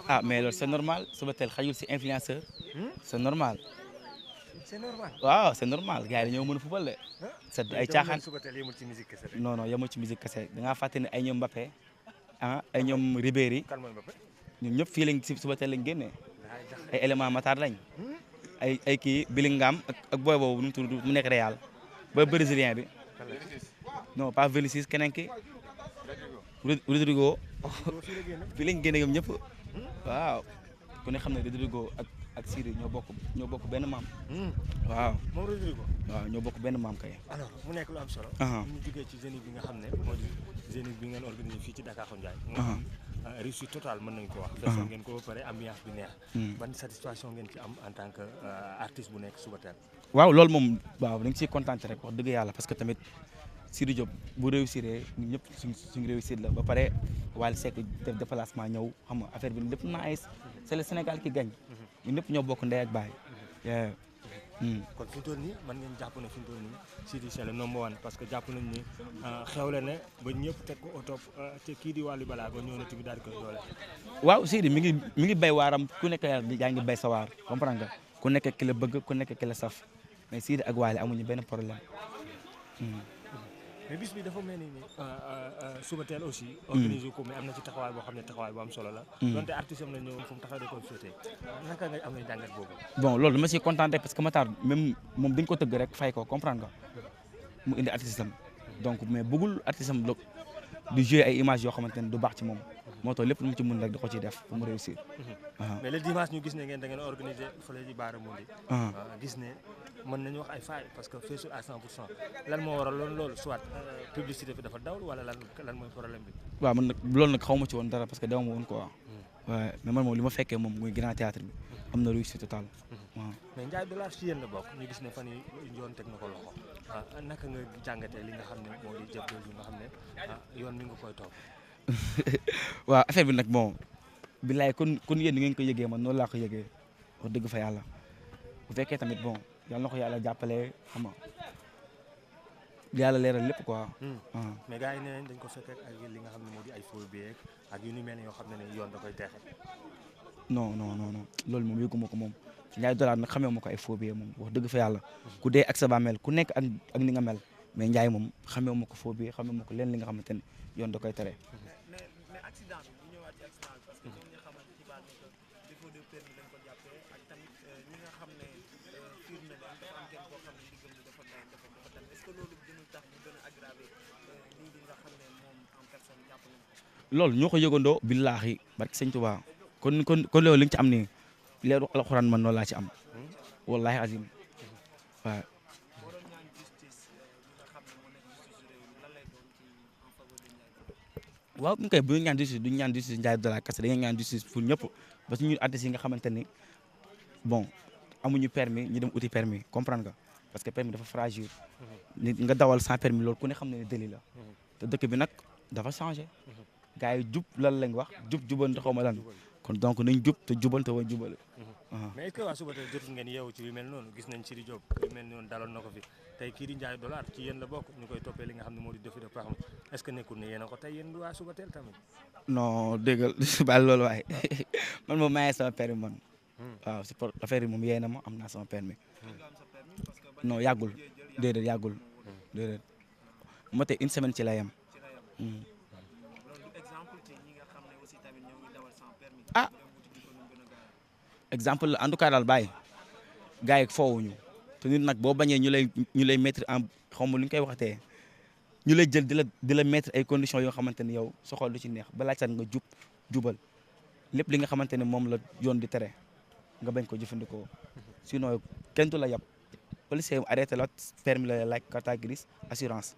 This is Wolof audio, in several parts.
ah mais loolu c'est normal Subatel xajul si influenceur c'est normal. c'est normal. waaw c'est normal gars yi dañoo mën a fubal de. c'est ay caaxaan Subatel yemul ci musique kese non non yemul ci musique kese da ngaa fàtte ne ay ñoom Mbappé ah ay ñoom Ribéry kan mooy Mbappé. ñun ñëpp fii lañ si Subatel lañ génnee ay élément Matar lañ ay kii Bellingham ak booy boobu nu mu tudd mu nekk Real booy brésilien bi non pas Vinicius keneen ki Rodrigo fii lañ génne ñoom ñëpp waaw ku ne xam ne Rodrigo ak Siri ñoo bokk benn maam. waaw moom Rodrigo. waaw ñoo bokk benn maam kay. alors mu nekk lu am solo. ñu jógee ci Zénith bi nga xam ne moo di Zénith bi ngeen organisé fii ci Dakar Ndiaye. réussite totale mën nañu ko wax. feesal ngeen ko ba pare ambiance bi neex. ban satisfaction ngeen ci am en tant que artiste bu nekk Subatel. waaw loolu moom waaw dañ ciy kontaan rek wax dëgg yàlla parce que tamit Sidy Diop bu réussir ñun ñëpp suñu réussir la ba pare Wally Seck def déplacement ñëw xam nga affaire bi lépp nice c'est le Sénégal qui gagne ñun ñëpp ñoo bokk ndey ak baay. kon fi mu toll nii mën ngeen jàpp ne fi mu toll nii Sidy c'est le number one parce que jàpp nañ ni xewle ne ba ñëpp teg ko au top te kii di Wally Ballago ñëw na tamit daal di koy doole. waaw Sidy mi ngi bay waaram ku nekk yaa ngi bay sa waar comprendre nga ku nekk ki la bëgg ku nekk ki la saf mais Sidy ak Wally amuñu benn problème. mais bis bi dafa mel ni Subatel aussi. organisé ko mais am na ci taxawaay boo xam ne taxawaay bu am solo la. donte artiste am na ñëwoon fu mu taxaw da koy féetee naka nga am nga jàngat boobu. bon loolu dama siy kontaan rek parce que Matar même moom dañ ko tëgg rek fay ko comprendre nga mu indi artiste am donc mais bëggul artiste am du jouer ay images yoo xamante ne du baax ci moom moo tax lépp lu mu ci mën rek da ko ciy def pour mu réussir. mais le dimanche ñu gis ne ngeen da ngeen organisé fële ci Baara Mondi. gis ne mën nañu wax ay failles parce que feesul à 100% lan moo waral loolu soit publicité bi dafa dawul wala lan mooy problème bi. waaw man nag loolu nag xaw ma ci woon dara parce que dama woon quoi. waaw mais man moom li ma fekkee moom muy grand théâtre bi am na réussite totale waaw. mais Ndiaye Dollar ci yéen la bokk ñu gis ne fan yii yoon teg na ko loxo naka nga jàngatee li nga xam ne moo di jëf jooju nga xam ne yoon mi nga koy topp. waaw affaire bi nag bon bilaay kon yéen ni ngeen ko yëgee man noonu laa ko yëgee wax dëgg fa yàlla bu fekkee tamit bon yàlla na ko yàlla jàppale xam nga yàlla leeral lépp quoi. mais gars yi nee nañ dañ ko fekk ak li nga xam ne moo di ay faux billets ak yu ni mel yoo xam ne yoon da koy teexe. non loolu moom yëguma ko moom Ndiaye Dollar nag xamee ma ko ay faux billets moom wax dëgg fa yàlla ku dee ak sa bàmmeel ku nekk ak ni nga mel mais Ndiaye moom xamee ma ko faux billets xamee ma ko leen li nga xamante ne yoon da koy tere. mais accident bi ñu ñëwaat ci accident bi parce que comme nga xamante ci base défaut de permis lañ ko jàppee ak tamit ñi nga xam ne fiir na leen dafa am kenn koo xam ne ndiggam li dafa dem est-ce que loolu gënul tax mu gën a aggravé lii di nga xam ne moom en personne jàpp nañ ko. loolu ñoo ko yëgandoo billaahi barki sëñ Tuubaa kon loolu li nga ci am nii leeru alxuraan man noonu laa ci am wallaahi azim waaw. waaw ñu koy bu ñu ñaan justice du ñu ñaan justice Ndiaye Dollar kese dañuy ñaan justice pour ñëpp ba suñu artistes yi nga xamante ni bon amuñu permis ñu dem uti permis comprendre nga parce que permis dafa fragile. nit nga dawal sans permis loolu ku ne xam ne délit la. te dëkk bi nag dafa changé. gars yi jub lan lañ wax jubante xaw ma lan kon donc nañ jub te jubante wa jubale. mais est-ce que waa Subatel jotul ngeen yeewu ci yu mel noonu gis nañ Sidy Diop yu mel noonu daloon na ko fi tey kii di Ndiaye Dollar ci yéen la bokk ñu koy toppee li nga xam ne moo di défi de permis est-ce que nekkul ne yéen a ko tey yéen waa Subatel tamit. non dégg nga baal loolu waaye man moom maa ngi sama permis man. waaw si pour affaire yi moom yee na ma am naa sama permis. non yàggul déedéet yàggul déedéet moo tax une semaine ci la yem. ah exemple en tout cas daal bàyyi gars yi foowuñu te nit nag boo bañee ñu lay mettre en xaw ma lu ñu koy waxatee ñu lay jël di la mettre ay conditions yoo xamante ne yow sa xol du ci neex balaa sax nga jubal lépp li nga xamante ne moom la yoon di tere nga bañ ko jëfandikoo sinon kenn du la yab policier arrêté la permis la laaj carte grise assurance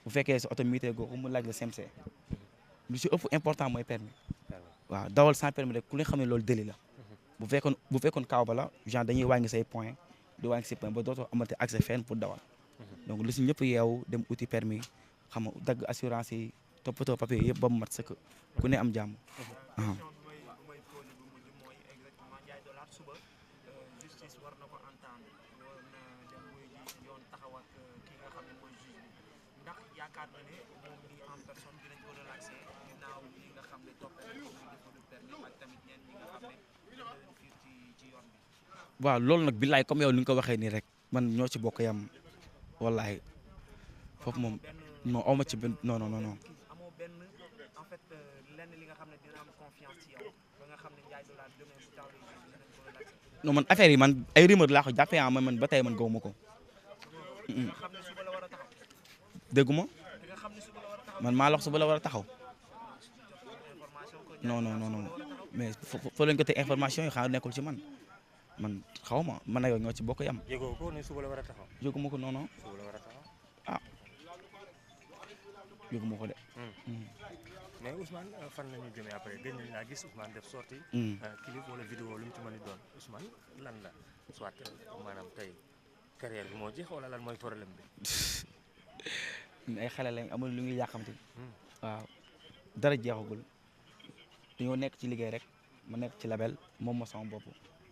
bu fekkee sa oto miitee googu mu laaj la CMC lu ci ëpp important mooy permis waaw dawal sans permis rek ku ne xam ne loolu délit la bu fekkoon kaaw ba la genre dañuy wàññi say point di wàññi say point ba dootoo amati accès fenn pour dawal donc lu si ñëpp yeewu dem uti permis xam nga dagg assurance yi toppatoo papier yëpp ba mu mat sëkk ku ne am jàmm. justice war na ko entendre war na dem wuy ji yoon taxaw ak ki nga xam ne mooy juge bi ndax yaakaar na ne moom mi en personne dinañ ko relaxé ginnaaw li nga xam ne toppee nañ ko muy défaut de permis ak tamit ñenn ñi nga xam ne ñoo leen fiir ci yoon bi. waaw loolu nag billaay comme yow ni nga ko waxee nii rek man ñoo ci bokk yam wallaay foofu moom non aw ma ci benn non non non. amoo benn en fait lenn li nga xam ne dina am confiance ci yow ba nga xam ne Ndiaye Dollar demain si temps yi dinañ ko relaxé. non man affaire yi man ay rumeur laa ko jàppee ah man ba tey man gawuma ko. nga xam ne suba la war a taxaw. dégguma nga xam ne suba la war a taxaw. man maa la wax suba la war a taxaw. information ko non non non non mais foo leen ko teg information yi xanaa nekkul ci man xaw ma man ak yow ñoo ci bokk yam. yëgoo ko ne suba la war a taxaw. yëguma ko non non suba la war a taxaw. ah yëguma ko de. mais Ousmane fan la ñu jëmee après gën nañ laa gis Ousmane def sorti clip wala vidéo lu mu ci mën a doon Ousmane lan la soit maanaam tey carrière bi moo jeex wala lan mooy problème bi. ñun ay xale lañ amul lu ñuy yàqamti. waaw dara jeexagul dañoo nekk ci liggéey rek ma nekk ci label moom ma sama bopp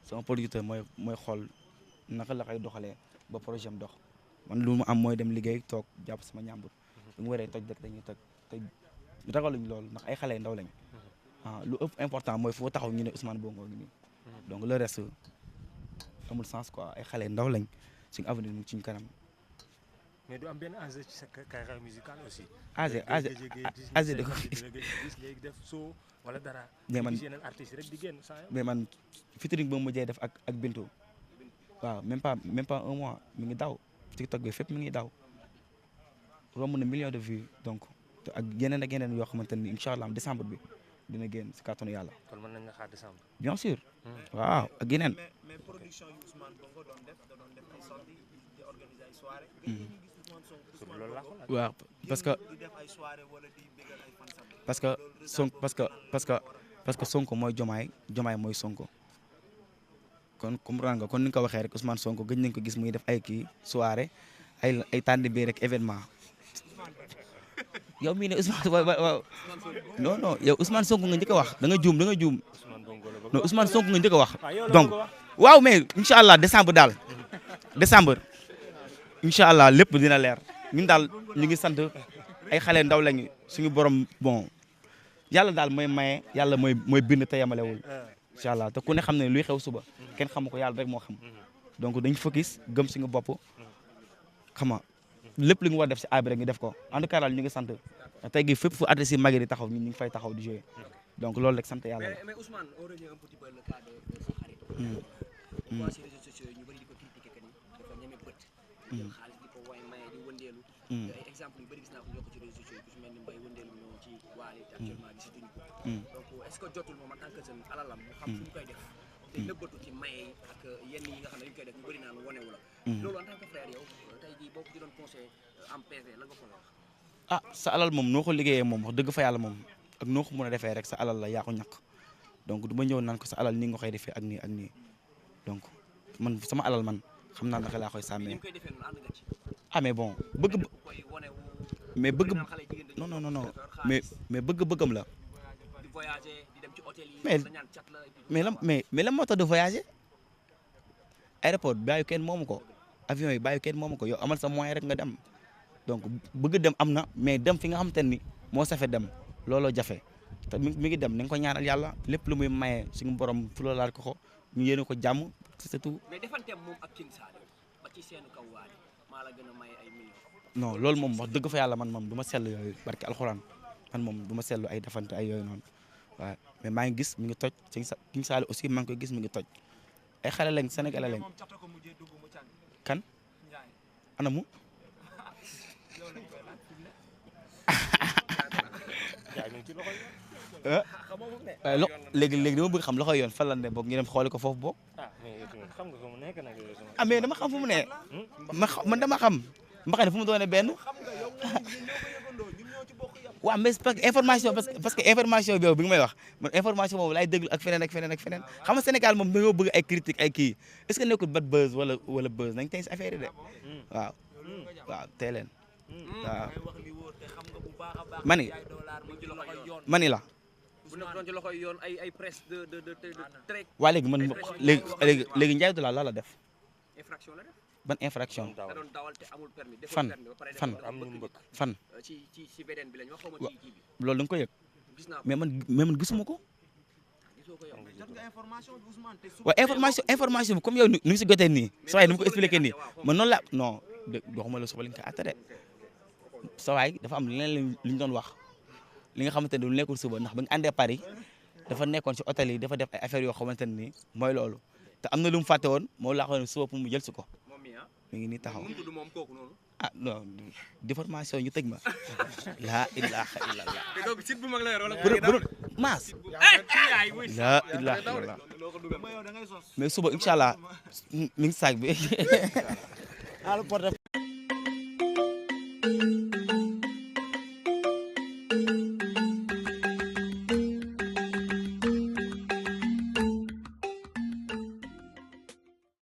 sama producteur mooy xool naka la koy doxalee ba projet am dox man lu mu am mooy dem liggéey toog jàpp sama ñàmbur bu mu waree toj rek dañuy toj te ragaluñ loolu ndax ay xale ndaw lañ lu ëpp important mooy foo taxaw ñu ne Ousmane Bongo ngi nii donc le reste amul sens quoi ay xale ndaw lañ suñu avenir mu suñu kanam. mais du am benn enjeu ci sa carrière musicale aussi. enjeu de ko gis léegi def soo wala dara. mais man yeneen artistes rek di génn saa mais man featuring ba mu mujjee def ak Bintu waaw même pas un mois mi ngi daw TikTok bi fépp mi ngi daw romb na millions de vues donc ak yeneen yoo xamante ni incha allah décembre bi dina génn si kàttanu yàlla. kon mën nañ la xaar décembre. bien sûr. waaw ak yeneen. mais production yu Ousmane Bongo doon def ay sorties di organiser ay soirées. loolu la waaw parce que di def ay soirées wala di bégal ay fansam. parce que Sonko mooy Jomaay mooy Sonko kon comprendre nga kon ni nga ko waxee rek Ousmane Sonko gëj nañ ko gis muy def ay kii soirée ay tànn bi rek événement yow mii ne Ousmane waaw non non yow Ousmane Sonko nga njëkk a wax da nga juum non Ousmane Sonko nga njëkk a wax donc waaw mais incha allah décembre daal décembre incha allah lépp dina leer ñun daal ñu ngi sant ay xale ndaw lañu suñu borom bon yàlla daal mooy maye yàlla mooy bind te yamalewul incha allah te ku ne xam ne luy xew suba kenn xamu ko yàlla rek moo xam donc dañ focus gëm suñu bopp xam nga lépp li nga war def si aar bi rek ñu def ko en tout cas daal ñu ngi sant tey gi fépp fu artistes yi mag di taxaw ñun ñu ngi fay taxaw di jouer donc loolu rek sant yàlla la. mais Ousmane on revient un petit peu le cas de sa xarit. on voit sur les réseaux sociaux ñu bëri di ko critiquer que ni dafa ñeme bët. jël xaalis di ko woy maye di wëndeelu. ay exemple yu bëri gis naa ko yokk ci réseaux sociaux yi ku ci mel ni Mbaye wëndeelu ñëw ci Wally actuellement gisatuñu ko. donc est-ce que jotul moom en tant que jeune alalam mu xam fu ñu koy def. te nëbbatu ci maye yi ak yenn yi nga xam ne dañu koy def ñu bëri naan wonewu la. loolu en tant que frère yow tey jii boo ko ci doon conseil en PV la nga ko wax. ah sa alal moom noo ko liggéeyee moom wax dëgg fa yàlla moom ak noo ko mën a defee rek sa alal la yaa ko ñàkk donc du ma ñëw naan ko sa alal nii nga koy defee ak nii ak nii donc man sama alal man xam naa naka laa koy sàmmee ah mais bon bëgg non non non mais bëgg-bëggam la mais la moo tax de voyager aéroport bàyyi kenn moomu ko avion yi bàyyi kenn moomu ko yow amal sa moyen rek nga dem donc bëgg dem am na mais dem fi nga xamante ni moo safe dem looloo jafe te mi ngi dem na nga ko ñaanal yàlla lépp lu muy maye suñu borom fulalaat ko ñu yéene ko jàmm c'est tout. mais defanteem moom ak King Saliou ba ci seen kaw waale maa la gën a maye ay millions. non loolu moom wax dëgg fa yàlla man moom du ma sell yooyu barke alxuraan man moom du ma sellu ay defante ay yooyu noonu waaw mais maa ngi gis mi ngi toj King Saliou aussi maa ngi koy gis mi ngi toj ay xale lañ sénégalais lañ kan anamu. léegi dama bëgg xam loxo yoon fan la ne boog ñu dem xooli ko foofu boog. ah mais dama xam fu mu ne. man dama xam mbaxane fu mu doone benn. waaw mais parce que information parce que information bi nga may wax man information boobu laay déglu ak feneen xam nga Sénégal moom dañoo bëgg ay critique ay kii est-ce que nekkul bad buzz wala buzz nañ tey si affaire yi de waaw tey leen waaw. mani la bu nekkoon ci loxoy yoon ay presse de trek waa léegi man léegi Ndiaye Doula la def infraction la def ban infraction da doon dawal te amul permis deful fan permis ba pare fan am ñu mbëkk fan ci VDN bi lañ wax xawma ci kii bi loolu da nga ko yëg gis naa ko mais man gisuma ko gisoo ko yow jot nga information bi Ousmane te su waaw information bi comme yow ni mu si jotee nii sa waay ni mu ko expliqué nii man noonu la non waxuma la suba lañ ko atte de sa waay dafa am leneen li ñu doon wax li nga xamante ne du nekkul suba ndax ba nga àndee Paris dafa nekkoon si hôtel yi dafa def ay affaires yoo xamante ne nii mooy loolu te am na lu mu fàtte woon moo laa xam ne suba pour mu jël si ko mi ngi nii taxaw mu tudd moom kooku noonu ah non déformation ñu tëj ma laa ilaha illallah te kooku site bu mag la yor wala maas laa ilaha illallah ma yow da ngay sos mais suba incha allah mi ngi saag bi